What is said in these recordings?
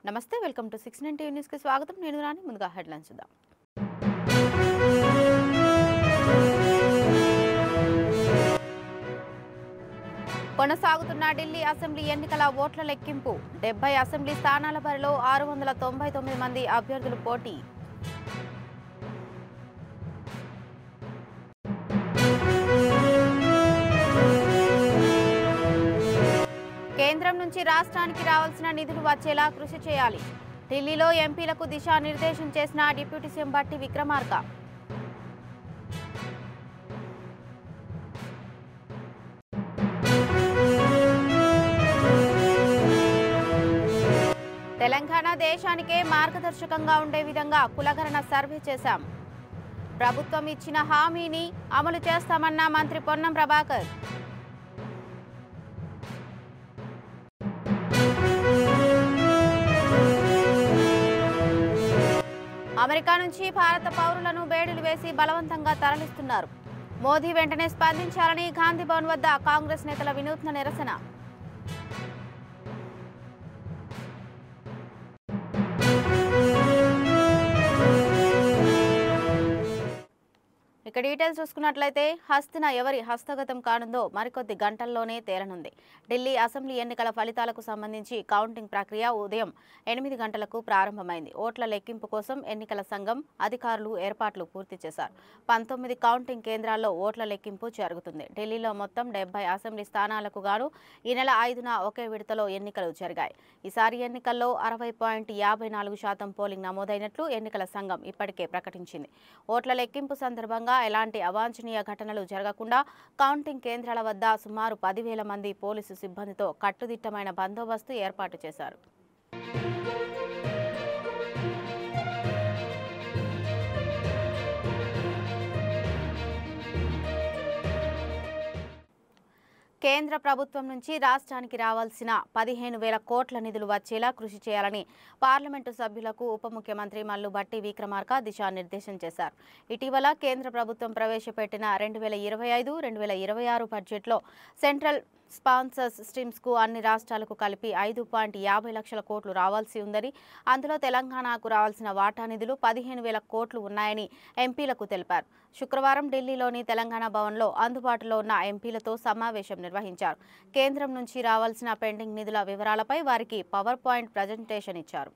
నమస్తే welcome to 6 TV news కి స్వాగతం నేను రాని ముందుగా హెడ్లైన్స్ చూద్దాం కొనసాగుతున్న ఢిల్లీ అసెంబ్లీ ఎన్నికల ఓట్ల లెక్కింపు 70 అసెంబ్లీ స్థానాల బరిలో 699 మంది అభ్యర్థులు పోటీ కేంద్రం నుంచి రాష్ట్రానికి రావాల్సిన నిధులు వచ్చేలా కృషి చేయాలి ఢిల్లీలో ఎంపీలకు దిశానిర్దేశం చేసిన డిప్యూటీ సీఎం బట్టి విక్రమార్క తెలంగాణ దేశానికే మార్గదర్శకంగా ఉండే విధంగా కులగణన సర్వే చేశాం ప్రభుత్వం ఇచ్చిన హామీని అమలు చేస్తామన్న మంత్రి పొన్నం ప్రభాకర్ అమెరికా నుంచి భారత పౌరులను బేడీలు వేసి బలవంతంగా తరలిస్తున్నారు మోదీ వెంటనే స్పందించాలని గాంధీ భవన్ వద్ద కాంగ్రెస్ నేతల వినూత్న నిరసన ఇక డీటెయిల్స్ చూసుకున్నట్లయితే హస్తిన ఎవరి హస్తగతం కానుందో మరికొద్ది గంటల్లోనే తేలనుంది ఢిల్లీ అసెంబ్లీ ఎన్నికల ఫలితాలకు సంబంధించి కౌంటింగ్ ప్రక్రియ ఉదయం 8 గంటలకు ప్రారంభమైంది ఓట్ల లెక్కింపు కోసం ఎన్నికల సంఘం అధికారులు ఏర్పాట్లు పూర్తి చేశారు 19 కౌంటింగ్ కేంద్రాల్లో ఓట్ల లెక్కింపు జరుగుతుంది ఢిల్లీలో మొత్తం 70 అసెంబ్లీ స్థానాలకు గాను ఈ నెల 5న ఒకే విడతలో ఎన్నికలు జరిగాయి ఈసారి ఎన్నికల్లో 60.54% పోలింగ్ నమోదైనట్లు ఎన్నికల సంఘం ఇప్పటికే ప్రకటించింది ఓట్ల లెక్కింపు సందర్భంగా ఎలాంటి అవాంఛనీయ ఘటనలు జరగకుండా కౌంటింగ్ కేంద్రాల వద్ద సుమారు 10,000 మంది పోలీసు సిబ్బందితో కట్టుదిట్టమైన బందోబస్తు ఏర్పాటు చేశారు కేంద్ర ప్రభుత్వం నుంచి రాష్ట్రానికి రావాల్సిన 15,000 కోట్ల నిధులు వచ్చేలా కృషి చేయాలని పార్లమెంటు సభ్యులకు ఉప ముఖ్యమంత్రి మల్లు భట్టి విక్రమార్క దిశానిర్దేశం చేశారు ఇటీవల కేంద్ర ప్రభుత్వం ప్రవేశపెట్టిన 2025-2026 బడ్జెట్లో సెంట్రల్ స్పాన్సర్స్ స్ట్రీమ్స్ కు అన్ని రాష్ట్రాలకు కలిపి 5.50 లక్షల కోట్లు రావాల్సి ఉందని అందులో తెలంగాణకు రావాల్సిన వాటా నిధులు 15,000 కోట్లు ఉన్నాయని ఎంపీలకు తెలిపారు శుక్రవారం ఢిల్లీలోని తెలంగాణ భవన్లో అందుబాటులో ఉన్న ఎంపీలతో సమావేశం నిర్వహించారు కేంద్రం నుంచి రావాల్సిన పెండింగ్ నిధుల వివరాలపై వారికి పవర్ పాయింట్ ప్రజెంటేషన్ ఇచ్చారు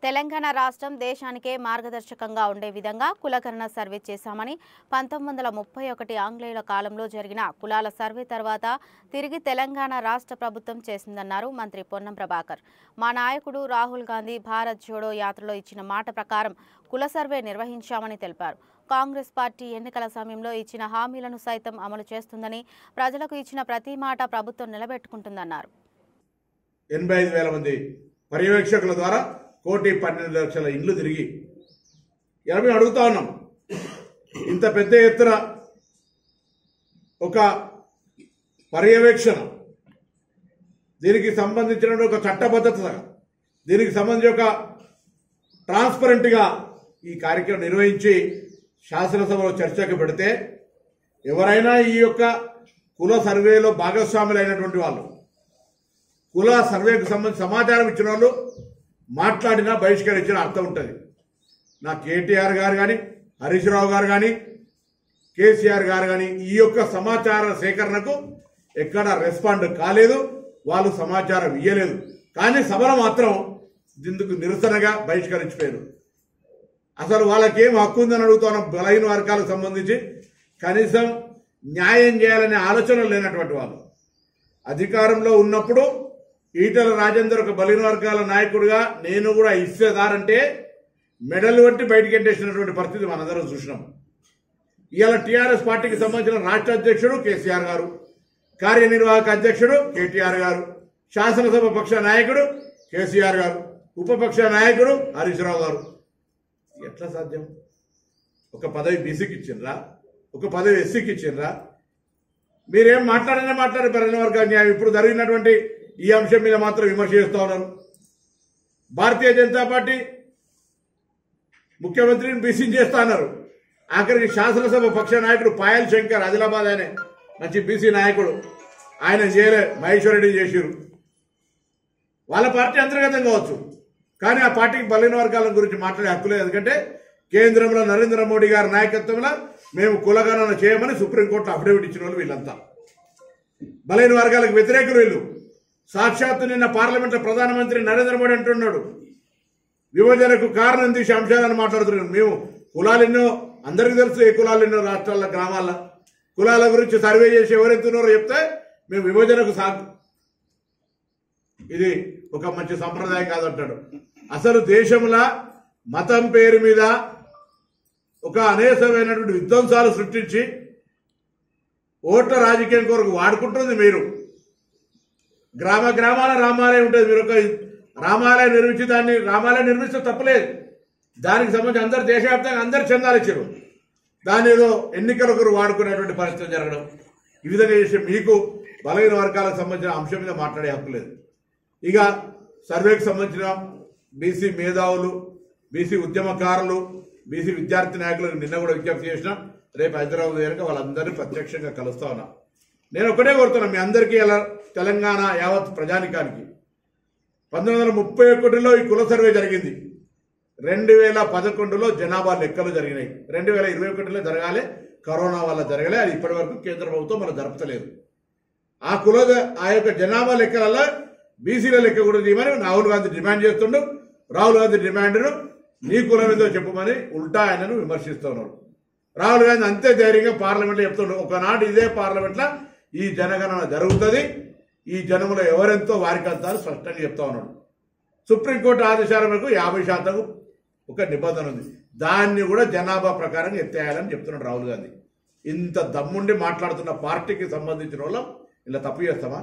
తెలంగాణ రాష్ట్రం దేశానికే మార్గదర్శకంగా ఉండే విధంగా కులగణన సర్వే చేశామని 1931 ఆంగ్లేయుల కాలంలో జరిగిన కులాల సర్వే తర్వాత తిరిగి తెలంగాణ రాష్ట్ర ప్రభుత్వం చేసిందన్నారు మంత్రి పొన్నం ప్రభాకర్ మా నాయకుడు రాహుల్ గాంధీ భారత్ జోడో యాత్రలో ఇచ్చిన మాట ప్రకారం కుల సర్వే నిర్వహించామని తెలిపారు కాంగ్రెస్ పార్టీ ఎన్నికల సమయంలో ఇచ్చిన హామీలను సైతం అమలు చేస్తుందని ప్రజలకు ఇచ్చిన ప్రతి మాట ప్రభుత్వం నిలబెట్టుకుంటుందన్నారు 85,000 మంది పర్యవేక్షకుల ద్వారా 1,12,00,000 ఇండ్లు తిరిగి మేము అడుగుతా ఉన్నాం ఇంత పెద్ద ఎత్తున ఒక పర్యవేక్షణ దీనికి సంబంధించిన ఒక చట్టబద్ధత దీనికి సంబంధించి ఒక ట్రాన్స్పరెంట్గా ఈ కార్యక్రమం నిర్వహించి శాసనసభలో చర్చకు పెడితే ఎవరైనా ఈ యొక్క కుల సర్వేలో భాగస్వాములైనటువంటి వాళ్ళు కుల సర్వేకు సంబంధించి సమాచారం ఇచ్చిన వాళ్ళు మాట్లాడినా బహిష్కరించిన అర్థం ఉంటుంది నా కేటీఆర్ గారు కానీ హరీష్ రావు గారు కానీ కేసీఆర్ గారు కానీ ఈ యొక్క సమాచార సేకరణకు ఎక్కడ రెస్పాండ్ కాలేదు వాళ్ళు సమాచారం ఇయ్యలేదు కానీ సభలో మాత్రం ఇందుకు నిరసనగా బహిష్కరించిపోయారు అసలు వాళ్ళకేం హక్కు ఉందని అడుగుతున్న బలహీన వర్గాలకు సంబంధించి కనీసం న్యాయం చేయాలనే ఆలోచన లేనటువంటి వాళ్ళు అధికారంలో ఉన్నప్పుడు ఈటల రాజేందర్ ఒక బలహీన వర్గాల నాయకుడిగా నేను కూడా ఇచ్చేదారంటే మెడల్ వంటి బయటికి ఎంటేసినటువంటి పరిస్థితి మనందరం చూసినాం ఇవాళ టీఆర్ఎస్ పార్టీకి సంబంధించిన రాష్ట్ర అధ్యక్షుడు కేసీఆర్ గారు కార్యనిర్వాహక అధ్యక్షుడు కేటీఆర్ గారు శాసనసభ పక్ష నాయకుడు కేసీఆర్ గారు ఉపపక్ష నాయకుడు హరీష్ రావు గారు ఎట్లా సాధ్యం ఒక పదవి బీసీకి ఇచ్చిండ్రా ఒక పదవి ఎస్సీకి ఇచ్చిండ్రా మీరేం మాట్లాడినా మాట్లాడే బలహీన వర్గాల న్యాయం ఇప్పుడు జరిగినటువంటి ఈ అంశం మీద మాత్రం విమర్శ చేస్తూ ఉన్నారు భారతీయ జనతా పార్టీ ముఖ్యమంత్రిని బీసీ చేస్తా అన్నారు ఆఖరికి శాసనసభ పక్ష నాయకుడు పాయల్ శంకర్ ఆదిలాబాద్ ఆయన మంచి బీసీ నాయకుడు, ఆయన చేయలే, మహేశ్వర్ రెడ్డి చేసిరు. వాళ్ళ పార్టీ అంతర్గతం కావచ్చు, కానీ ఆ పార్టీకి బలహీన వర్గాల గురించి మాట్లాడే హక్కు లేదు. ఎందుకంటే కేంద్రంలో నరేంద్ర మోడీ గారి నాయకత్వంలో మేము కులగణన చేయమని సుప్రీంకోర్టులో అఫిడవిట్ ఇచ్చిన వాళ్ళు వీళ్ళంతా బలహీన వర్గాలకు వ్యతిరేకులు వీళ్ళు. సాక్షాత్తు నిన్న పార్లమెంట్లో ప్రధానమంత్రి నరేంద్ర మోడీ అంటున్నాడు, విభజనకు కారణం తీసే అంశాలను మాట్లాడుతున్నాం. మేము కులాలు ఎన్నో, అందరికీ తెలుసు ఏ కులాలు ఎన్నో రాష్ట్రాల గ్రామాల్లో కులాల గురించి సర్వే చేసి ఎవరెంతున్నారో చెప్తే మేము విభజనకు ఇది ఒక మంచి సంప్రదాయం కాదంటాడు. అసలు దేశంలో మతం పేరు మీద ఒక అనేకమైనటువంటి విధ్వంసాలు సృష్టించి ఓట్ల రాజకీయం కొరకు వాడుకుంటుంది మీరు. గ్రామ గ్రామాల రామాలయం ఉంటుంది, మీరు ఒక రామాలయం నిర్మించి దాన్ని రామాలయం నిర్మిస్తే తప్పలేదు, దానికి సంబంధించి అందరు దేశవ్యాప్తంగా అందరు చందాలు ఇచ్చారు, దాని ఏదో ఎన్నికలకు వాడుకునేటువంటి పరిస్థితి జరగడం, ఈ విధంగా చేసే మీకు బలహీన వర్గాలకు సంబంధించిన అంశం మీద మాట్లాడే హక్కు లేదు. ఇక సర్వేకి సంబంధించిన బీసీ మేధావులు, బీసీ ఉద్యమకారులు, బీసీ విద్యార్థి నాయకులకు నిన్న కూడా విజ్ఞప్తి చేసినాం. రేపు హైదరాబాద్ దగ్గర వాళ్ళందరినీ ప్రత్యక్షంగా కలుస్తా ఉన్నా. నేను ఒకటే కోరుతున్నా మీ అందరికీ, అలా తెలంగాణ యావత్ ప్రజానికానికి 1931లో ఈ కుల సర్వే జరిగింది, 2011లో జనాభా లెక్కలు జరిగినాయి, 2021లో జరగాలి, కరోనా వల్ల జరగలే, అది ఇప్పటి వరకు కేంద్ర ప్రభుత్వం మనం జరపలేదు. ఆ యొక్క జనాభా లెక్కలలో బీసీల లెక్క కూడా తీయమని రాహుల్ గాంధీ డిమాండ్ చేస్తుండు. రాహుల్ గాంధీ డిమాండ్ను నీ కులం ఏదో చెప్పమని ఉల్టా ఆయనను విమర్శిస్తున్నారు. రాహుల్ గాంధీ అంతే ధైర్యంగా పార్లమెంట్లో చెప్తుండ్రు, ఒకనాడు ఇదే పార్లమెంట్లో ఈ జనగణన జరుగుతుంది, ఈ జనములో ఎవరెంతో వారికంతా స్పష్టంగా చెప్తా ఉన్నాడు. సుప్రీంకోర్టు ఆదేశాల మేరకు 50% ఒక నిబంధన ఉంది, దాన్ని కూడా జనాభా ప్రకారం ఎత్తేయాలని చెప్తున్నాడు రాహుల్ గాంధీ. ఇంత దమ్ముండి మాట్లాడుతున్న పార్టీకి సంబంధించిన వాళ్ళం ఇలా తప్పు చేస్తామా?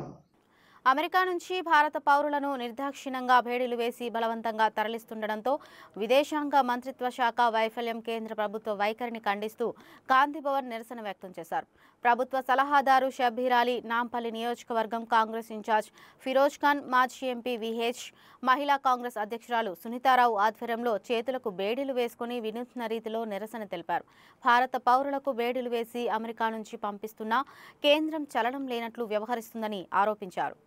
అమెరికా నుంచి భారత పౌరులను నిర్దాక్షిణ్యంగా భేడీలు వేసి బలవంతంగా తరలిస్తుండటంతో విదేశాంగ మంత్రిత్వ శాఖ వైఫల్యం, కేంద్ర ప్రభుత్వ వైఖరిని ఖండిస్తూ గాంధీ భవన్ నిరసన వ్యక్తం చేశారు. ప్రభుత్వ సలహాదారు షబ్బీర్ అలీ, నాంపల్లి నియోజకవర్గం కాంగ్రెస్ ఇన్ఛార్జ్ ఫిరోజ్ ఖాన్, మాజీ ఎంపీ విహెచ్, మహిళా కాంగ్రెస్ అధ్యక్షురాలు సునీతారావు ఆధ్వర్యంలో చేతులకు బేడీలు వేసుకుని వినూత్న రీతిలో నిరసన తెలిపారు. భారత పౌరులకు బేడీలు వేసి అమెరికా నుంచి పంపిస్తున్నా కేంద్రం చలనం లేనట్లు వ్యవహరిస్తుందని ఆరోపించారు.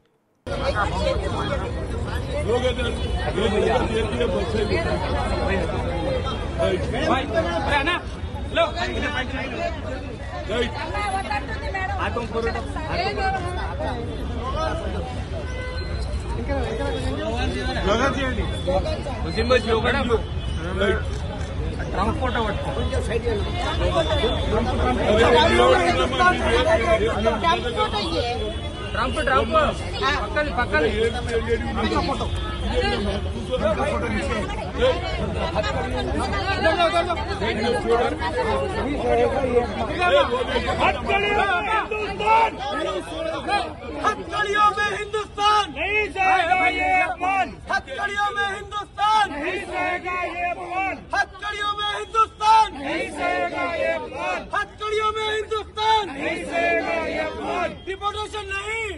हथकड़ियों में हिंदुस्तान नहीं सहेगा ये अपमान, हथकड़ियों में हिंदुस्तान नहीं सहेगा ये अपमान, हथकड़ियों में हिंदुस्तान नहीं सहेगा ये अपमान, हथकड़ियों में हिंदुस्तान नहीं सहेगा ये अपमान। डिपोटेशन नहीं,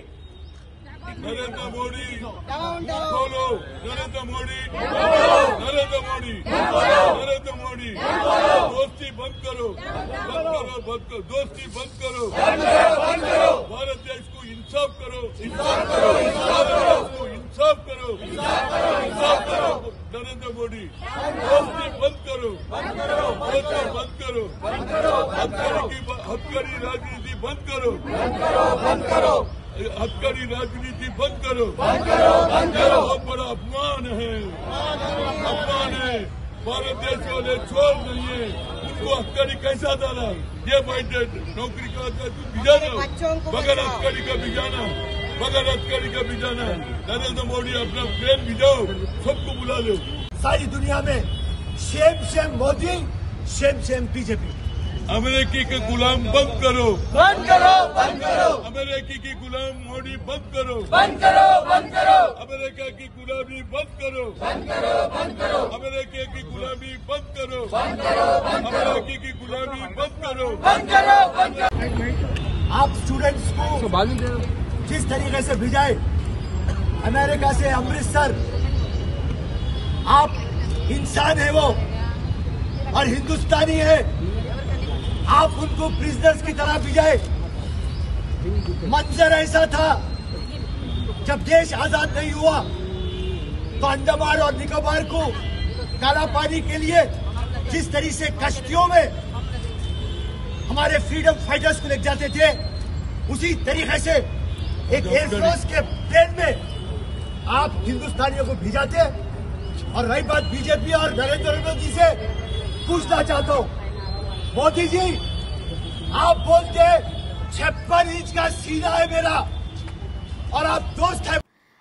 नरेंद्र मोदी बोलो, नरेंद्र मोदी, नरेंद्र मोदी, नरेंद्र मोदी, दोस्ती बंद करो, बंद करो, बंद करो, दोस्ती बंद करो, भारत देश को इंसाफ करो, इंसाफ करो, इंसाफ करो, इंसाफ करो, नरेंद्र मोदी, दोस्ती बंद करो, दोस्ती बंद करो, हथकड़ी राजनीति बंद करो, हथकड़ी राजनीति बंद करो, बहुत बड़ा अपमान है, अपमान है। भारत देश वाले चोर नहीं है, उनको हथकड़ी कैसा डाला, ये बाइटेड नौकरी का भिजा दो, बगैर हथकड़ी का भिजाना, बगैर हथकड़ी का भिजाना। नरेंद्र मोदी अपना प्लेन भिजाओ, सबको बुला लो। सारी दुनिया में शेम मोदी, शेम बीजेपी। अमेरिकी के गुलाम बंद करो, बंद करो, बंद करो, अमेरिकी की गुलाम मोदी बंद करो, बंद करो, बंद करो, अमेरिका की गुलामी बंद करो, बंद करो, बंद करो, अमेरिका की गुलामी बंद करो, बंद करो, बंद करो, अमेरिकी की गुलामी बंद करो, बंद करो, बंद करो। आप स्टूडेंट्स को जिस तरीके से भिजाए अमेरिका से अमृतसर, आप इंसान है वो और हिंदुस्तानी है, आप उनको प्रिजनर्स की तरह भिजाए। मंजर ऐसा था जब देश आजाद नहीं हुआ तो अंडमान और निकोबार को काला पानी के लिए जिस तरीके से कश्तियों में हमारे फ्रीडम फाइटर्स को ले जाते थे, उसी तरीके से एक एयरफोर्स के प्लेन में आप हिंदुस्तानियों को भिजाते। और रही बात बीजेपी और नरेंद्र मोदी से पूछना चाहता हूं, मोदी जी आप बोलते 56 इंच का सीना है मेरा और आप दोस्त है।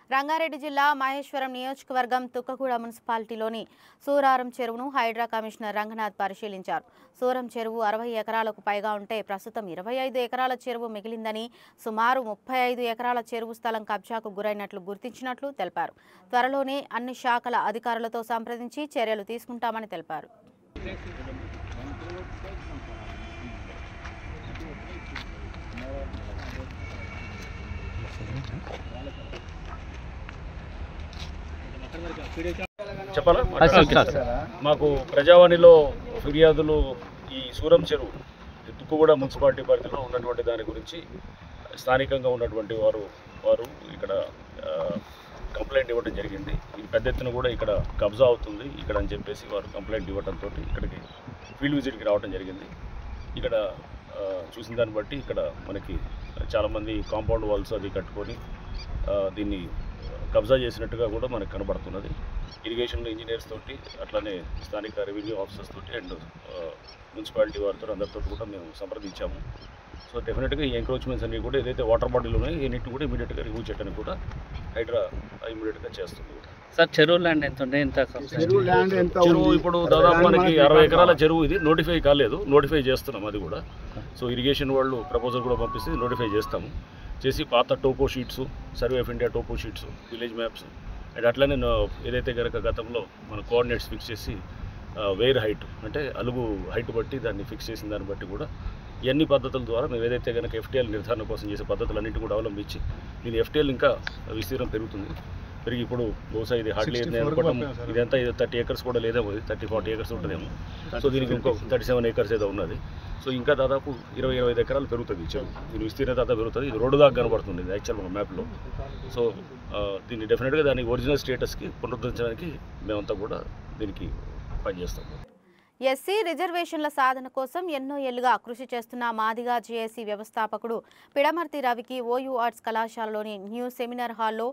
రంగారెడ్డి జిల్లా మహేశ్వరం నియోజకవర్గం తుక్కగూడ మున్సిపాలిటీలోని సూరారం చెరువును హైడ్రా కమిషనర్ రంగనాథ్ పరిశీలించారు. సూరం చెరువు 60 ఎకరాలకు పైగా ఉంటే ప్రస్తుతం 25 ఎకరాల చెరువు మిగిలిందని, సుమారు 35 ఎకరాల చెరువు స్థలం కబ్జాకు గురైనట్లు గుర్తించినట్లు తెలిపారు. త్వరలోనే అన్ని శాఖల అధికారులతో సంప్రదించి చర్యలు తీసుకుంటామని తెలిపారు. చెప్పాలా? మాకు ప్రజావాణిలో ఫిర్యాదులు ఈ సూరం చెరువు తుక్కుగూడ మున్సిపాలిటీ పరిధిలో ఉన్నటువంటి దాని గురించి స్థానికంగా ఉన్నటువంటి వారు ఇక్కడ కంప్లైంట్ ఇవ్వడం జరిగింది. ఈ పెద్ద ఎత్తున కూడా ఇక్కడ కబ్జా అవుతుంది ఇక్కడ అని చెప్పేసి వారు కంప్లైంట్ ఇవ్వడంతో ఇక్కడికి ఫీల్డ్ విజిట్కి రావడం జరిగింది. ఇక్కడ చూసిన దాన్ని బట్టి ఇక్కడ మనకి చాలామంది కాంపౌండ్ వాల్స్ అది కట్టుకొని దీన్ని కబ్జా చేసినట్టుగా కూడా మనకు కనబడుతున్నది. ఇరిగేషన్ ఇంజనీర్స్ తోటి అట్లానే స్థానిక రెవెన్యూ ఆఫీసర్స్ తోటి అండ్ మున్సిపాలిటీ వారితో అందరితో కూడా మేము సంప్రదించాము. సో డెఫినెట్గా ఈ ఎంక్రోచ్మెంట్స్ అన్నీ కూడా ఏదైతే వాటర్ బాడీలు ఉన్నాయో ఇన్నిటిని కూడా ఇమీడియట్గా రిమూవ్ చేయడానికి కూడా హైడ్రా ఇమీడియట్గా చేస్తుంది. సార్ చెరువు ల్యాండ్ ఎంత ఉండే? చెరువు ఇప్పుడు దాదాపు మనకి 60 ఎకరాల చెరువు. ఇది నోటిఫై కాలేదు, నోటిఫై చేస్తున్నాం అది కూడా. సో ఇరిగేషన్ వాళ్ళు ప్రపోజల్ కూడా పంపిస్తే నోటిఫై చేస్తాము. చేసి పాత topo sheets, survey of India topo sheets, village maps and అట్లానే ఏదైతే కనుక గతంలో మన కోఆర్డినేట్స్ ఫిక్స్ చేసి వేర్ హైట్ అంటే అలుగు హైట్ బట్టి దాన్ని ఫిక్స్ చేసిన దాన్ని బట్టి కూడా ఇవన్నీ పద్ధతుల ద్వారా మేము ఏదైతే కనుక ఎఫ్టీఎల్ నిర్ధారణ కోసం చేసే పద్ధతులన్నింటి కూడా అవలంబించి దీని ఎఫ్టీఎల్ ఇంకా విస్తీర్ణం పెరిగి ఇప్పుడు బహుశా ఇది హార్డ్లీ అనుకోవడం ఇదంతా 30 acres కూడా లేదేమో, 30-40 acres ఉంటుందేమో. సో దీనికి ఇంకో 37 acres ఏదో ఉన్నది. సో ఇంకా దాదాపు 20-25 ఎకరాలు పెరుగుతుంది చెరువు. దీని విస్తీర్ణత అంతా పెరుగుతుంది. ఇది రోడ్డు దాకా కనబడుతుంది ఇది యాక్చువల్ మన మ్యాప్లో. సో దీన్ని డెఫినెట్గా దాని ఒరిజినల్ స్టేటస్కి పునరుద్ధరించడానికి మేమంతా కూడా దీనికి పనిచేస్తాం. ఎస్సీ రిజర్వేషన్ల సాధన కోసం ఎన్నో ఏళ్లుగా కృషి చేస్తున్న మాదిగా జేఏసీ వ్యవస్థాపకుడు పిడమర్తి రవికి ఓయూ ఆర్ట్స్ కళాశాలలోని న్యూ సెమినార్ హాల్లో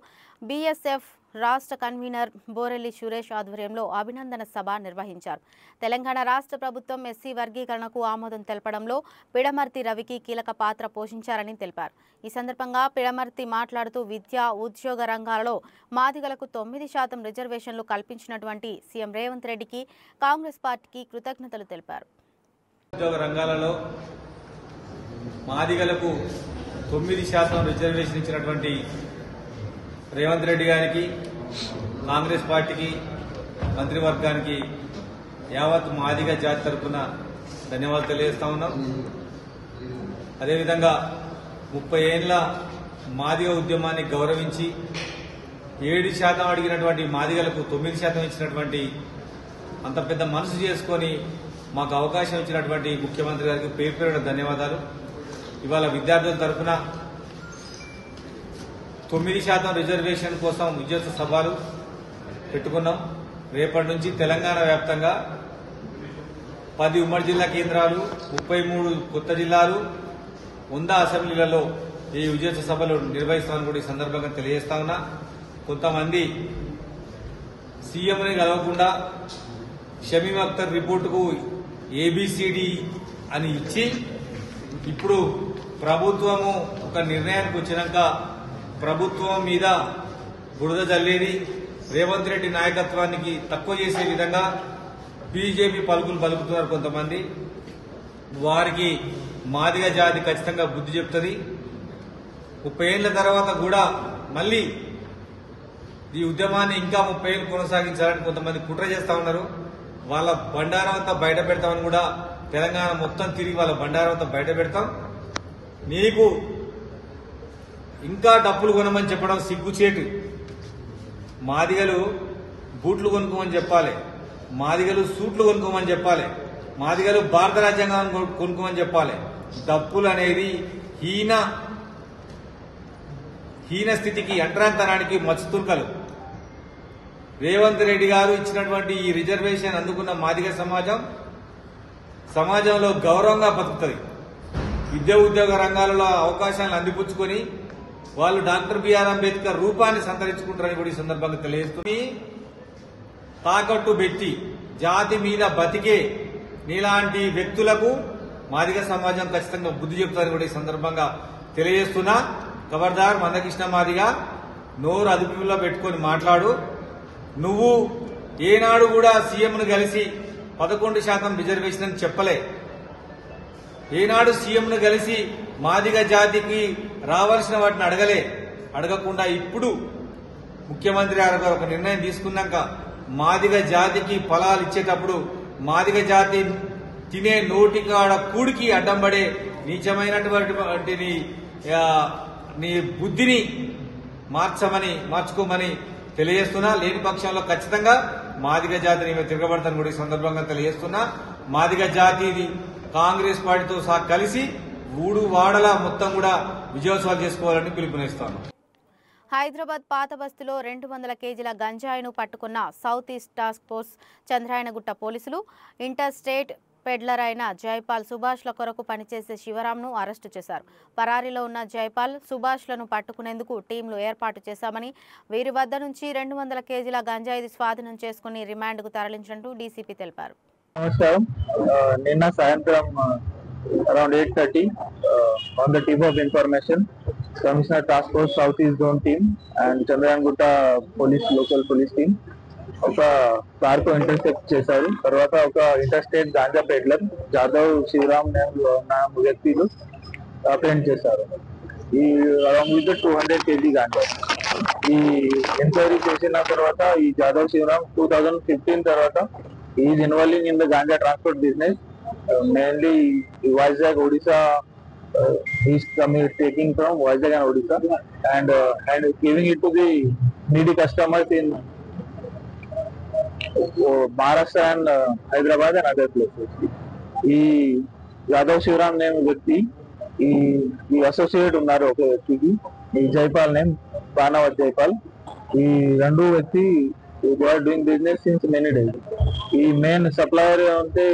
బీఎస్ఎఫ్ రాష్ట్ర కన్వీనర్ బోరెల్లి సురేష్ ఆధ్వర్యంలో అభినందన సభ నిర్వహించారు. తెలంగాణ రాష్ట్ర ప్రభుత్వం ఎస్సీ వర్గీకరణకు ఆమోదం తెలపడంలో పిడమర్తి రవికి కీలక పాత్ర పోషించారని తెలిపారు. ఈ సందర్భంగా పిడమర్తి మాట్లాడుతూ విద్యా ఉద్యోగ రంగాలలో మాదిగలకు 9% రిజర్వేషన్లు కల్పించినటువంటి సీఎం రేవంత్ రెడ్డికి కాంగ్రెస్ పార్టీకి కృతజ్ఞతలు తెలిపారు. ఉద్యోగ రంగాలలో మాదిగలకు 9% రిజర్వేషన్ ఇచ్చినటువంటి రేవంత్ రెడ్డి గారికి, కాంగ్రెస్ పార్టీకి, మంత్రివర్గానికి యావత్ మాదిగ జాతి తరఫున ధన్యవాదాలు తెలియజేస్తా ఉన్నాం. అదేవిధంగా 30 ఏళ్ల మాదిగ ఉద్యమాన్ని గౌరవించి 7% అడిగినటువంటి మాదిగలకు 9% ఇచ్చినటువంటి అంత పెద్ద మనసు చేసుకొని మాకు అవకాశం ఇచ్చినటువంటి ముఖ్యమంత్రి గారికి పేరు పేరున ధన్యవాదాలు. ఇవాళ విద్యార్థుల తరఫున 9% రిజర్వేషన్ కోసం విద్యార్థి సభలు పెట్టుకున్నాం. రేపటి నుంచి తెలంగాణ వ్యాప్తంగా 10 ఉమ్మడి జిల్లా కేంద్రాలు, 33 కొత్త జిల్లాలు, 100 అసెంబ్లీలలో ఈ విద్యార్థి సభలు నిర్వహిస్తామని కూడా ఈ సందర్భంగా తెలియజేస్తా ఉన్నా. కొంతమంది సీఎంని కలవకుండా షమీమ్ అఖ్తర్ రిపోర్టుకు ఏబిసిడి అని ఇచ్చి ఇప్పుడు ప్రభుత్వము ఒక నిర్ణయానికి వచ్చినాక ప్రభుత్వం మీద బురద జల్లేది, రేవంత్ రెడ్డి నాయకత్వానికి తక్కువ చేసే విధంగా బీజేపీ పలుకులు పలుకుతున్నారు కొంతమంది. వారికి మాదిగ జాతి ఖచ్చితంగా బుద్ధి చెప్తుంది. 30 ఏళ్ల తర్వాత కూడా మళ్లీ ఈ ఉద్యమాన్ని ఇంకా 30 ఏళ్లు కొనసాగించాలని కొంతమంది కుట్ర చేస్తా ఉన్నారు. వాళ్ళ బండారం అంతా బయట పెడతామని కూడా తెలంగాణ మొత్తం తిరిగి వాళ్ళ బండారం అంతా బయట పెడతాం. నీకు ఇంకా డబ్బులు కొనమని చెప్పడం సిగ్గుచేటు. మాదిగలు బూట్లు కొనుక్కోమని చెప్పాలి, మాదిగలు సూట్లు కొనుక్కోమని చెప్పాలి, మాదిగలు భారత రాజ్యాంగాన్ని కొనుక్కోమని చెప్పాలి. డప్పులు అనేది హీన స్థితికి అంటరాంతనానికి మచ్చుతుర్కలు. రేవంత్ రెడ్డి గారు ఇచ్చినటువంటి ఈ రిజర్వేషన్ అందుకున్న మాదిగ సమాజంలో గౌరవంగా బతుకుతుంది. విద్యా ఉద్యోగ రంగాలలో అవకాశాలను అందిపుచ్చుకొని వాళ్ళు డాక్టర్ బిఆర్ అంబేద్కర్ రూపాన్ని సంతరించుకుంటారని కూడా ఈ సందర్భంగా తెలియజేస్తుంది. తాకట్టు పెట్టి జాతి మీద బతికే నీలాంటి వ్యక్తులకు మాదిగ సమాజం ఖచ్చితంగా బుద్ధి చెప్తారని కూడా ఈ సందర్భంగా తెలియజేస్తున్నా. ఖబర్దార్ మందకృష్ణ మాదిగ, నోరు అదుపులో పెట్టుకొని మాట్లాడు. నువ్వు ఏనాడు కూడా సీఎంను కలిసి 11% రిజర్వేషన్ అని చెప్పలే. ఏనాడు సీఎంను కలిసి మాదిగ జాతికి రావాల్సిన వాటిని అడగకుండా ఇప్పుడు ముఖ్యమంత్రి గారు ఒక నిర్ణయం తీసుకున్నాక మాదిగ జాతికి ఫలాలు ఇచ్చేటప్పుడు మాదిగ జాతి తినే నోటికాడ కూడికి అడ్డం పడే నీచమైనటువంటి నీ బుద్ధిని మార్చుకోమని తెలియజేస్తున్నా. లేని పక్షంలో ఖచ్చితంగా మాదిగ జాతిని మేము తిరగబడతాను కూడా ఈ సందర్భంగా తెలియజేస్తున్నా. మాదిగ జాతి కాంగ్రెస్ పార్టీతో కలిసి వాడల మొత్తం కూడా విజయోత్సవాలు చేసుకోవాలని పిలుపునిస్తాను. హైదరాబాద్ పాత బస్తీలో 200 కేజీల గంజాయిను పట్టుకున్న south east task force Chandrayangutta పోలీసులు ఇంటర్ స్టేట్ పెడ్లర్ అయిన జైపాల్ సుభాష్ల కొరకు పనిచేసే శివరాంను అరెస్టు చేశారు. పరారీలో ఉన్న జైపాల్ సుభాష్లను పట్టుకునేందుకు టీంలు ఏర్పాటు చేశామని, వీరి వద్ద నుంచి 200 కేజీల గంజాయి స్వాధీనం చేసుకుని రిమాండ్కు తరలించినట్టు డీసీపీ తెలిపారు. నమస్కారం. నిన్న సాయంత్రం around 8:30 on the tip of information, Commissioner Task Force South East Zone team and Chandrayangutta local police team ఒక కార్ కు ఇంటర్సెప్ట్ చేశారు. తర్వాత ఒక ఇంటర్స్టేట్ గాంజా పెడ్లర్ జాదవ్ శివరామ్ ఉన్న వ్యక్తులు అప్రెండ్ చేశారు. ఈ అలాంగ్ విత్ 200 kg గాంజా. ఈ ఎంక్వైరీ చేసిన తర్వాత ఈ జాదవ్ శివరామ్ 2015 తర్వాత is involving in the ganja transport business, mainly Vizag, Odisha. He's taking from Vizag and Odisha and giving it to the needy customers in Maharashtra and Hyderabad and other places. ఈ Yadav Shivaram name వ్యక్తి ఈ associate ఉన్నారు ఒక వ్యక్తికి, ఈ Jaipal name Banavath Jaipal. ఈ రెండు వ్యక్తి they are doing business since many days. ఈ మెయిన్ సప్లయర్ అంటే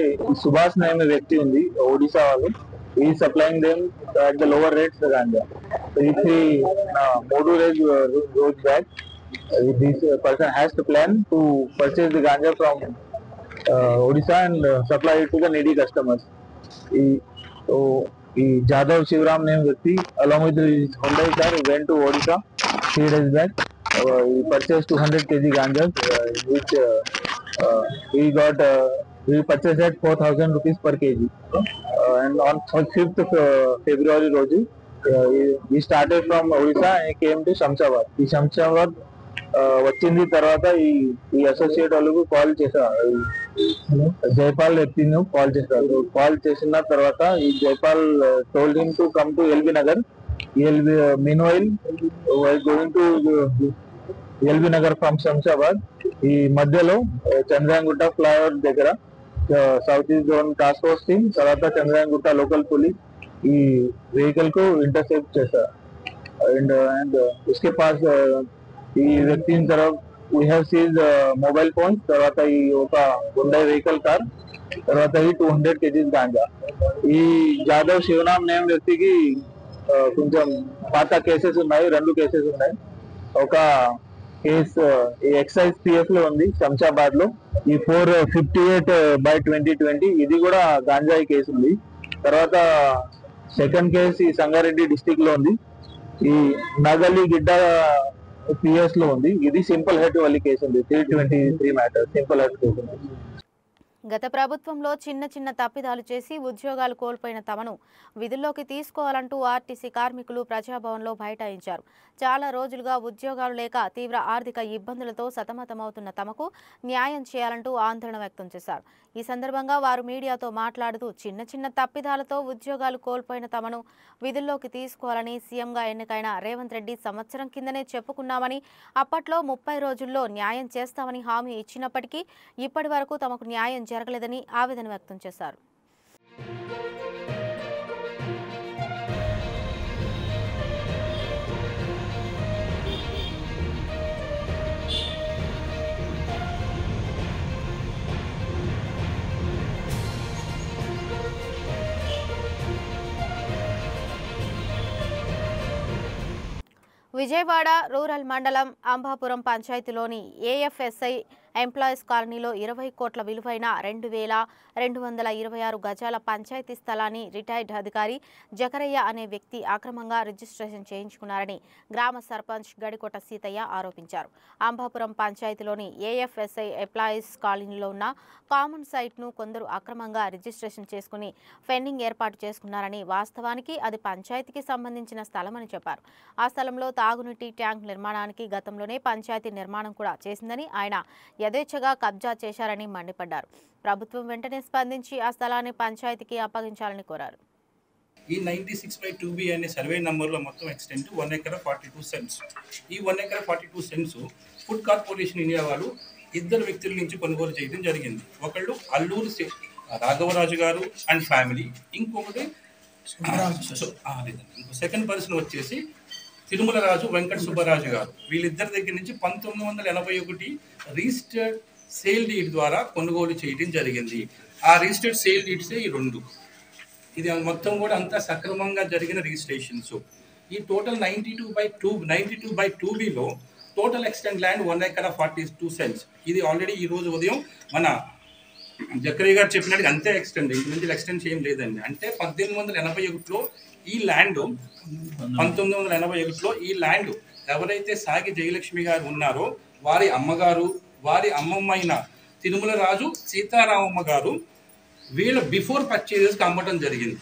సుభాష్ నేమ్ వ్యక్తి ఉంది, ఒడిశా వాళ్ళు. ఈ supplying them at the lower rates ganja. ఈ 3 రోజు back this person has to plan to purchase the ganja from Odisha and supply it to the needy customers. ఈ Jadhav Shivaram name వ్యక్తి along with his Hyundai car went to Odisha 3 days back. He purchased 200 kg ganja, which he purchased at 4,000 rupees per kg. And on 5th February రోజు he started from Odisha and he came to Shamshabad. ఈ శంషాబాద్ వచ్చింది తర్వాత ఈ associate వాళ్ళకు call చేశారు, జైపాల్ వ్యక్తిని call చేశారు. Call చేసిన తర్వాత ఈ Jaipal told him to come to LB Nagar. meanwhile while going to LB Nagar from Shamshabad, ఈ మధ్యలో చంద్రాయనగుట్ట ఫ్లైఓవర్ దగ్గర south east zone task force team తర్వాత చంద్రాయనగుట్ట లోకల్ పోలీస్ ఈ వెహికల్ కు ఇంటర్సెప్ట్ చేశారు. అండ్ उसके पास ఈ వ్యక్తి we have seized mobile phones, తర్వాత ఈ ఒక Hyundai వెహికల్ కార్, తర్వాత ఈ 200 kg గాంజా. ఈ జాదవ్ శివరామ్ నేమ్ వ్యక్తికి కొంచెం పాత కేసెస్ ఉన్నాయి, 2 కేసెస్ ఉన్నాయి. ఒక కేసు ఎక్సైజ్ పిఎస్ లో ఉంది శంషాబాద్ లో, ఈ 458/2020 ఇది కూడా గాంజాయి కేసు ఉంది. తర్వాత సెకండ్ కేసు ఈ సంగారెడ్డి డిస్టిక్ లో ఉంది, ఈ నగలి గిడ్డ పిఎస్ లో ఉంది. ఇది సింపుల్ హెడ్ వల్లి కేసు ఉంది, 323 మ్యాటర్ సింపుల్ హెడ్ కేసు ఉంది. గత ప్రభుత్వంలో చిన్న చిన్న తప్పిదాలు చేసి ఉద్యోగాలు కోల్పోయిన తమను విధుల్లోకి తీసుకోవాలంటూ ఆర్టీసీ కార్మికులు ప్రజాభవన్లో బైఠాయించారు. చాలా రోజులుగా ఉద్యోగాలు లేక తీవ్ర ఆర్థిక ఇబ్బందులతో సతమతమవుతున్న తమకు న్యాయం చేయాలంటూ ఆందోళన వ్యక్తం చేశారు. ఈ సందర్భంగా వారు మీడియాతో మాట్లాడుతూ చిన్న చిన్న తప్పిదాలతో ఉద్యోగాలు కోల్పోయిన తమను విధుల్లోకి తీసుకోవాలని సీఎంగా ఎన్నికైన రేవంత్ రెడ్డి సంవత్సరం కిందనే చెప్పుకున్నామని, అప్పట్లో 30 రోజుల్లో న్యాయం చేస్తామని హామీ ఇచ్చినప్పటికీ ఇప్పటి వరకు తమకు న్యాయం జరగలేదని ఆవేదన వ్యక్తం చేశారు. విజయవాడ రూరల్ మండలం అంబాపురం పంచాయతీలోని ఏఎఫ్ఎస్ఐ ఎంప్లాయీస్ కాలనీలో 20 కోట్ల విలువైన 2,226 గజాల పంచాయతీ స్థలాన్ని రిటైర్డ్ అధికారి జకరయ్య అనే వ్యక్తి అక్రమంగా రిజిస్ట్రేషన్ చేయించుకున్నారని గ్రామ సర్పంచ్ గడికోట సీతయ్య ఆరోపించారు. అంబాపురం పంచాయతీలోని ఏఎఫ్ఎస్ఐ ఎంప్లాయీస్ కాలనీలో ఉన్న కామన్ సైట్ను కొందరు అక్రమంగా రిజిస్ట్రేషన్ చేసుకుని ఫెన్సింగ్ ఏర్పాటు చేసుకున్నారని, వాస్తవానికి అది పంచాయతీకి సంబంధించిన స్థలమని చెప్పారు. ఆ స్థలంలో తాగునీటి ట్యాంక్ నిర్మాణానికి గతంలోనే పంచాయతీ నిర్మాణం కూడా చేసిందని, ఆయన యథేచ్ఛగా కబ్జా చేశారని మండిపడ్డారు. ప్రభుత్వం వెంటనే స్పందించి ఆ స్థలాన్ని పంచాయతీకి అప్పగించాలని కోరారు. ఈ 96/2B అనే సర్వే నంబర్లో మొత్తం ఎక్స్టెంట్ 1 ఎకరా 42 సెంట్స్. ఈ 1 ఎకరా 42 సెంట్స్ ఫుడ్ కార్పొరేషన్ ఇండియా వాళ్ళు 2 వ్యక్తుల నుంచి కొనుగోలు చేయడం జరిగింది. ఒకళ్ళు అల్లూరు రాఘవరాజు గారు అండ్ ఫ్యామిలీ, ఇంకొకటి సెకండ్ పర్సన్ వచ్చేసి తిరుమల రాజు వెంకట సుబ్బరాజు గారు. వీళ్ళిద్దరి దగ్గర నుంచి 1981 రిజిస్టర్డ్ సేల్ డీడ్ ద్వారా కొనుగోలు చేయడం జరిగింది. ఆ రిజిస్టర్డ్ సేల్ డీడ్సే ఈ 2. ఇది మొత్తం కూడా అంతా సక్రమంగా జరిగిన రిజిస్ట్రేషన్స్. ఈ టోటల్ 92/2Bలో టోటల్ ఎక్స్టెంట్ ల్యాండ్ 1 ఎకరా 42 సెంట్స్. ఇది ఆల్రెడీ ఈ రోజు ఉదయం మన జకరయ్య గారు చెప్పినట్టుగా అంతే ఎక్స్టెండ్, ఇంటి నుంచి ఎక్స్టెండ్ ఏం లేదండి. అంటే 1981లో ఈ ల్యాండ్ 1981లో ఈ ల్యాండ్ ఎవరైతే సాగి జయలక్ష్మి గారు ఉన్నారో వారి అమ్మగారు, వారి అమ్మమ్మ అయిన తిరుమల రాజు సీతారామమ్మ గారు వీళ్ళ బిఫోర్ పర్చేజెస్కి అమ్మటం జరిగింది.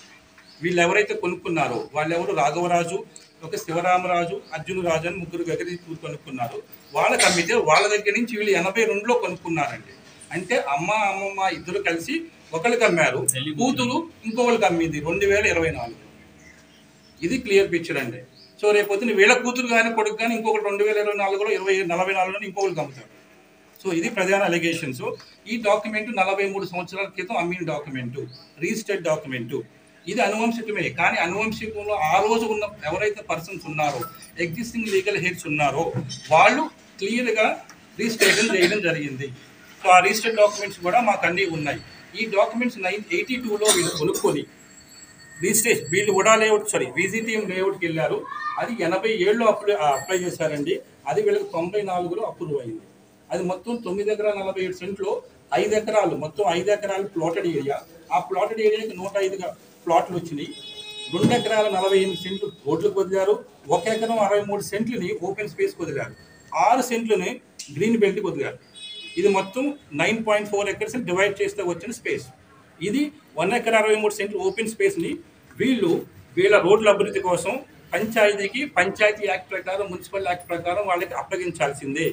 వీళ్ళు ఎవరైతే కొనుక్కున్నారో వాళ్ళెవరు రాఘవరాజు, ఒక శివరామరాజు, అర్జునరాజు అని 3 దగ్గర కొనుక్కున్నారు. వాళ్ళకి అమ్మితే వాళ్ళ దగ్గర నుంచి వీళ్ళు 82లో కొనుక్కున్నారండి. అంటే అమ్మమ్మ ఇద్దరు కలిసి ఒకరికి అమ్మారు, కూతురు ఇంకొకరికి అమ్మింది 2024. ఇది క్లియర్ పిక్చర్ అండి. సో రేపొద్దున వీళ్ళ కూతురు కానీ కొడుకు కానీ ఇంకొకటి 2024లో 44లో ఇంకొకరికి అమ్ముతారు. సో ఇది ప్రధాన అలిగేషన్స్. ఈ డాక్యుమెంట్ 43 సంవత్సరాల క్రితం అమ్మిన డాక్యుమెంటు, రిజిస్టర్డ్ డాక్యుమెంటు. ఇది అనువంశికమే. కానీ అనువంశికంలో ఆ రోజు ఉన్న ఎవరైతే పర్సన్స్ ఉన్నారో, ఎగ్జిస్టింగ్ లీగల్ హెడ్స్ ఉన్నారో వాళ్ళు క్లియర్గా రిజిస్ట్రేషన్ చేయడం జరిగింది. సో ఆ రిజిస్టర్డ్ డాక్యుమెంట్స్ కూడా మాకు అన్నీ ఉన్నాయి. ఈ డాక్యుమెంట్స్ 1982లో వీళ్ళు కొనుక్కొని రిజిస్ట్రేషన్ వీళ్ళు ఉడా లేఅవుట్ విజిటిఎం లేఅవుట్కి వెళ్ళారు. అది 87లో అప్లై చేశారండి. అది వీళ్ళకి 94లో అప్రూవ్ అయింది. అది మొత్తం 9 ఎకరా 47 సెంట్లో 5 ఎకరాలు, మొత్తం 5 ఎకరాలు ప్లాటెడ్ ఏరియా. ఆ ప్లాటెడ్ ఏరియాకి 105 ప్లాట్లు వచ్చినాయి. 2 ఎకరాల 48 సెంట్లు రోడ్లకు వదిలారు. 1 ఎకరం 63 సెంట్లని ఓపెన్ స్పేస్ వదిలారు. 6 సెంట్లని గ్రీన్ బెల్ట్కి వదిలారు. ఇది మొత్తం 9.4 ఎకర్స్ డివైడ్ చేస్తే వచ్చిన స్పేస్. ఇది 1 ఎకరా 63 సెంట్లు ఓపెన్ స్పేస్ని వీళ్ళ రోడ్ల అభివృద్ధి కోసం పంచాయతీకి పంచాయతీ యాక్ట్ ప్రకారం, మున్సిపల్ యాక్ట్ ప్రకారం వాళ్ళకి అప్పగించాల్సిందే.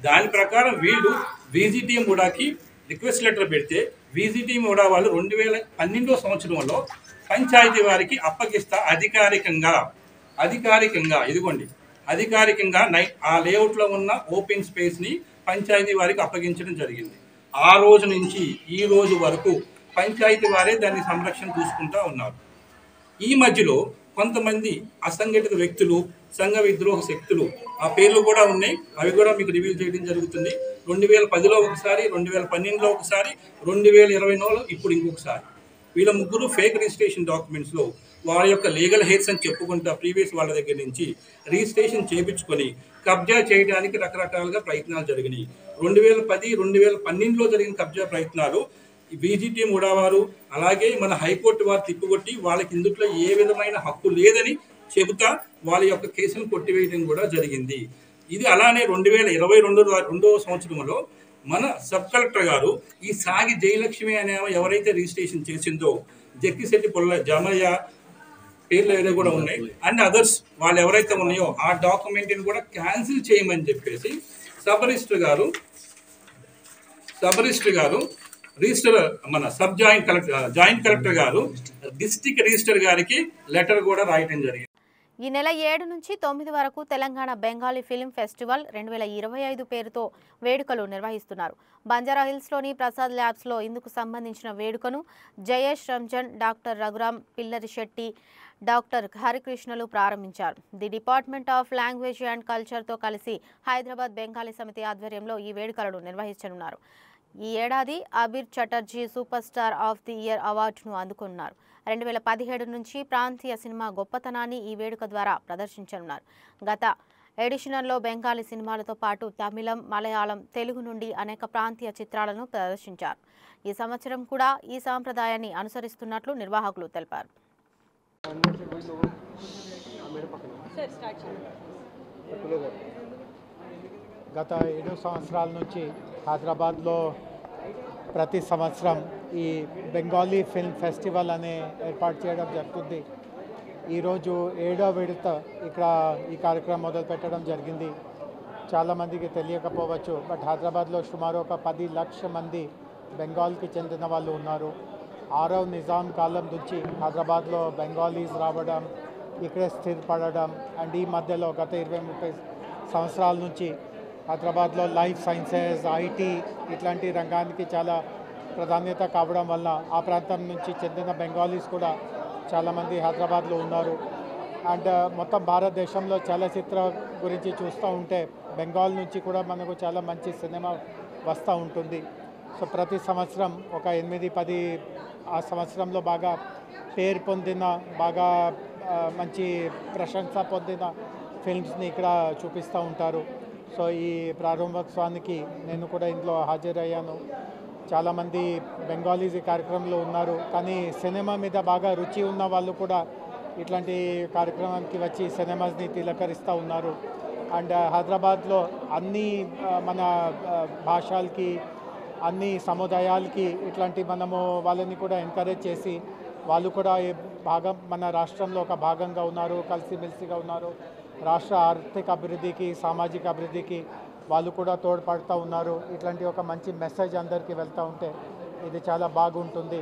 దాని ప్రకారం వీళ్ళు విజిటిఎం ఉడాకి రిక్వెస్ట్ లెటర్ పెడితే విజిటిఎం ఉడా వాళ్ళు 2012 సంవత్సరంలో పంచాయతీ వారికి అప్పగిస్తా అధికారికంగా ఇదిగోండి అధికారికంగా ఆ లేఅవుట్లో ఉన్న ఓపెన్ స్పేస్ని పంచాయతీ వారికి అప్పగించడం జరిగింది. ఆ రోజు నుంచి ఈ రోజు వరకు పంచాయతీ వారే దాన్ని సంరక్షణ చూసుకుంటూ ఉన్నారు. ఈ మధ్యలో కొంతమంది అసంఘటిత వ్యక్తులు, సంఘ విద్రోహ శక్తులు, ఆ పేర్లు కూడా ఉన్నాయి, అవి కూడా మీకు రివీల్ చేయడం జరుగుతుంది. 2010లో ఒకసారి, 2012లో ఒకసారి, 2020లో ఇప్పుడు ఇంకొకసారి. వీళ్ళ ముగ్గురు ఫేక్ రిజిస్ట్రేషన్ డాక్యుమెంట్స్లో వాళ్ళ యొక్క లీగల్ హెయిర్స్ అని చెప్పుకుంటా ప్రీవియస్ వాళ్ళ దగ్గర నుంచి రిజిస్ట్రేషన్ చేయించుకొని కబ్జా చేయడానికి రకరకాలుగా ప్రయత్నాలు జరిగినాయి. 2010, 2012లో జరిగిన కబ్జా ప్రయత్నాలు విజిటిఎం ఉడావారు అలాగే మన హైకోర్టు వారు తిప్పుకొట్టి వాళ్ళకి ఇందుట్లో ఏ విధమైన హక్కు లేదని చెబుతా వాళ్ళ యొక్క కేసును కొట్టివేయడం కూడా జరిగింది. ఇది అలానే 2022 సంవత్సరంలో మన సబ్ కలెక్టర్ గారు ఈ సాగి జయలక్ష్మి అనే ఎవరైతే రిజిస్ట్రేషన్ చేసిందో జక్కిశెట్టి పొల్ల జామయ్య పేర్లు ఏదో కూడా ఉన్నాయి అండ్ అదర్స్ వాళ్ళు ఎవరైతే ఉన్నాయో ఆ డాక్యుమెంట్ని కూడా క్యాన్సిల్ చేయమని చెప్పేసి సబ్ రిజిస్టర్ గారు రిజిస్టర్ మన జాయింట్ కలెక్టర్ గారు డిస్ట్రిక్ట్ రిజిస్టర్ గారికి లెటర్ కూడా రాయటం జరిగింది. ఈ నెల 7 నుంచి 9 వరకు తెలంగాణ బెంగాలీ ఫిల్మ్ ఫెస్టివల్ 2025 పేరుతో వేడుకలు నిర్వహిస్తున్నారు. బంజారా హిల్స్లోని ప్రసాద్ ల్యాబ్స్లో ఇందుకు సంబంధించిన వేడుకను జయేష్ రంజన్, డాక్టర్ రఘురామ్ పిల్లరిశెట్టి, డాక్టర్ హరికృష్ణలు ప్రారంభించారు. The department of language and కల్చర్తో కలిసి హైదరాబాద్ బెంగాలీ సమితి ఆధ్వర్యంలో ఈ వేడుకలను నిర్వహించనున్నారు. ఈ ఏడాది Abir Chatterjee super star of the year అవార్డును అందుకున్నారు. 2017 నుంచి ప్రాంతీయ సినిమా గొప్పతనాన్ని ఈ వేడుక ద్వారా ప్రదర్శించనున్నారు. గత ఎడిషన్లో బెంగాలీ సినిమాలతో పాటు తమిళం, మలయాళం, తెలుగు నుండి అనేక ప్రాంతీయ చిత్రాలను ప్రదర్శించారు. ఈ సంవత్సరం కూడా ఈ సాంప్రదాయాన్ని అనుసరిస్తున్నట్లు నిర్వాహకులు తెలిపారు. గత 7 సంవత్సరాల నుంచి హైదరాబాద్లో ప్రతి సంవత్సరం ఈ బెంగాలీ ఫిల్మ్ ఫెస్టివల్ అనే ఏర్పాటు చేయడం జరుగుతుంది. ఈరోజు 7వ విడత ఇక్కడ ఈ కార్యక్రమం మొదలు పెట్టడం జరిగింది. చాలామందికి తెలియకపోవచ్చు, బట్ హైదరాబాద్లో సుమారు ఒక 10 లక్షల మంది బెంగాల్కి చెందిన వాళ్ళు ఉన్నారు. 6వ నిజాం కాలం నుంచి హైదరాబాద్లో బెంగాలీస్ రావడం, ఇక్కడే స్థిరపడడం అండ్ ఈ మధ్యలో గత 20-30 సంవత్సరాల నుంచి హైదరాబాద్లో లైఫ్ సైన్సెస్, ఐటీ ఇట్లాంటి రంగానికి చాలా ప్రాధాన్యత కావడం వల్ల ఆ ప్రాంతం నుంచి చెందిన బెంగాలీస్ కూడా చాలామంది హైదరాబాద్లో ఉన్నారు. అండ్ మొత్తం భారతదేశంలో చలచిత్ర గురించి చూస్తూ ఉంటే బెంగాల్ నుంచి కూడా మనకు చాలా మంచి సినిమా వస్తూ ఉంటుంది. సో ప్రతి సంవత్సరం ఒక 8-10 ఆ సంవత్సరంలో బాగా పేరు పొందిన, బాగా మంచి ప్రశంస పొందిన ఫిల్మ్స్ని ఇక్కడ చూపిస్తూ ఉంటారు. సో ఈ ప్రారంభోత్సవానికి నేను కూడా ఇంట్లో హాజరయ్యాను. చాలామంది బెంగాలీస్ ఈ కార్యక్రమంలో ఉన్నారు, కానీ సినిమా మీద బాగా రుచి ఉన్న వాళ్ళు కూడా ఇట్లాంటి కార్యక్రమానికి వచ్చి సినిమాస్ని తిలకరిస్తూ ఉన్నారు. అండ్ హైదరాబాద్లో అన్ని మన భాషలకి, అన్ని సముదాయాలకి ఇట్లాంటి మనము వాళ్ళని కూడా ఎంకరేజ్ చేసి వాళ్ళు కూడా భాగం మన రాష్ట్రంలో ఒక భాగంగా ఉన్నారు, కలిసిమెలిసిగా ఉన్నారు. రాష్ట్ర ఆర్థిక అభివృద్ధికి, సామాజిక అభివృద్ధికి వాళ్ళు కూడా తోడ్పడుతూ ఉన్నారు. ఇట్లాంటి ఒక మంచి మెసేజ్ అందరికీ వెళ్తూ ఉంటే ఇది చాలా బాగుంటుంది.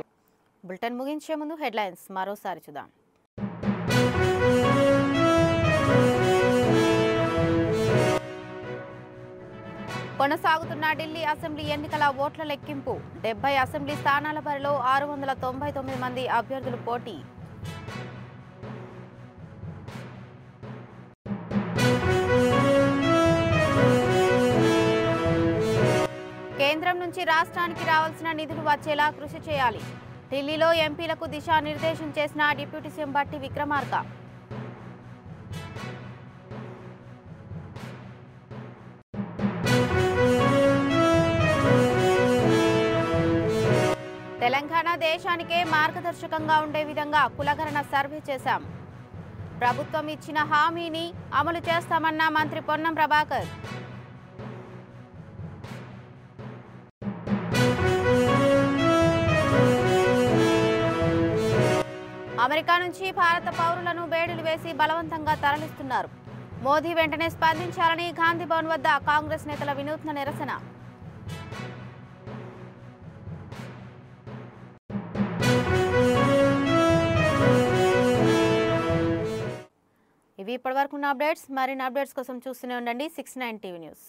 బులెటిన్ ముగించే ముందు హెడ్లైన్స్ మరోసారి చూద్దాం. కొనసాగుతున్న ఢిల్లీ అసెంబ్లీ ఎన్నికల ఓట్ల లెక్కింపు. 70 అసెంబ్లీ స్థానాల బరిలో 699 మంది అభ్యర్థులు పోటీ. కేంద్రం నుంచి రాష్ట్రానికి రావాల్సిన నిధులు వచ్చేలా కృషి చేయాలి. ఢిల్లీలో ఎంపీలకు దిశానిర్దేశం చేసిన డిప్యూటీ సీఎం భట్టి విక్రమార్క. తెలంగాణ దేశానికే మార్గదర్శకంగా ఉండే విధంగా కులగణన సర్వే చేశాం. ప్రభుత్వం ఇచ్చిన హామీని అమలు చేస్తామన్న మంత్రి పొన్నం ప్రభాకర్. అమెరికా నుంచి భారత పౌరులను బేడీలు వేసి బలవంతంగా తరలిస్తున్నారు. మోదీ వెంటనే స్పందించాలని గాంధీ భవన్ వద్ద కాంగ్రెస్ నేతల వినూత్న నిరసన. ఇవి ఇప్పటివరకు ఉన్న అప్డేట్స్. మరిన్ని అప్డేట్స్ కోసం చూస్తూనే ఉండండి 69 టీవీ న్యూస్.